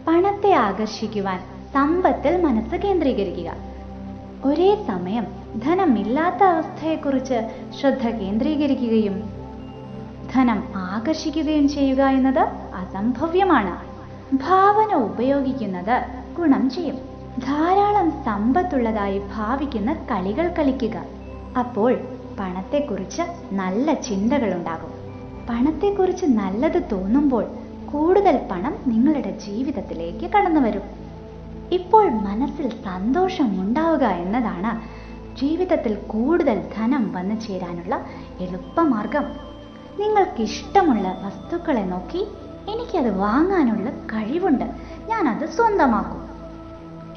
പണത്തെ ആകർഷിക്കുവാൻ സമ്പത്തിൽ മനസ്സ് കേന്ദ്രീകരിക്കുക. ഒരേ സമയം ധനമില്ലാത്ത അവസ്ഥയെക്കുറിച്ച് ശ്രദ്ധ കേന്ദ്രീകരിക്കുകയും ധനം ആകർഷിക്കുകയും ചെയ്യുക എന്നത് അസംഭവ്യമാണ്. ഭാവന ഉപയോഗിക്കുന്നത് ഗുണം ചെയ്യും. ധാരാളം സമ്പത്തുള്ളതായി ഭാവിക്കുന്ന കളികൾ കളിക്കുക. അപ്പോൾ പണത്തെക്കുറിച്ച് നല്ല ചിന്തകളുണ്ടാകും. പണത്തെക്കുറിച്ച് നല്ലത് തോന്നുമ്പോൾ കൂടുതൽ പണം നിങ്ങളുടെ ജീവിതത്തിലേക്ക് കടന്നു വരും. ഇപ്പോൾ മനസ്സിൽ സന്തോഷം ഉണ്ടാവുക എന്നതാണ് ജീവിതത്തിൽ കൂടുതൽ ധനം വന്നു ചേരാനുള്ള എളുപ്പമാർഗം. നിങ്ങൾക്കിഷ്ടമുള്ള വസ്തുക്കളെ നോക്കി എനിക്കത് വാങ്ങാനുള്ള കഴിവുണ്ട്, ഞാനത് സ്വന്തമാക്കും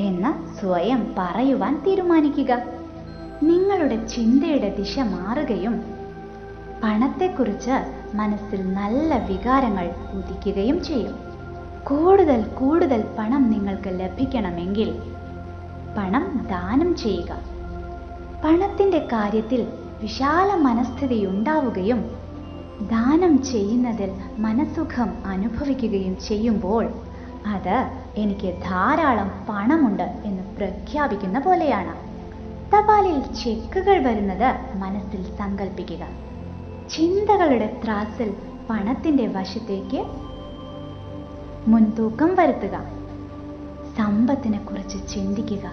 എന്ന് സ്വയം പറയുവാൻ തീരുമാനിക്കുക. നിങ്ങളുടെ ചിന്തയുടെ ദിശ മാറുകയും പണത്തെക്കുറിച്ച് മനസ്സിൽ നല്ല വികാരങ്ങൾ ഉദിക്കുകയും ചെയ്യും. കൂടുതൽ കൂടുതൽ പണം നിങ്ങൾക്ക് ലഭിക്കണമെങ്കിൽ പണം ദാനം ചെയ്യുക. പണത്തിൻ്റെ കാര്യത്തിൽ വിശാല മനസ്ഥിതി ഉണ്ടാവുകയും ദാനം ചെയ്യുന്നതിൽ മനസുഖം അനുഭവിക്കുകയും ചെയ്യുമ്പോൾ അത് എനിക്ക് ധാരാളം പണമുണ്ട് എന്ന് പ്രഖ്യാപിക്കുന്ന പോലെയാണ്. തപാലിൽ ചെക്കുകൾ വരുന്നത് മനസ്സിൽ സങ്കല്പിക്കുക. ചിന്തകളുടെ ത്രാസിൽ പണത്തിൻ്റെ വശത്തേക്ക് മുൻതൂക്കം വരുത്തുക. സമ്പത്തിനെ കുറിച്ച് ചിന്തിക്കുക.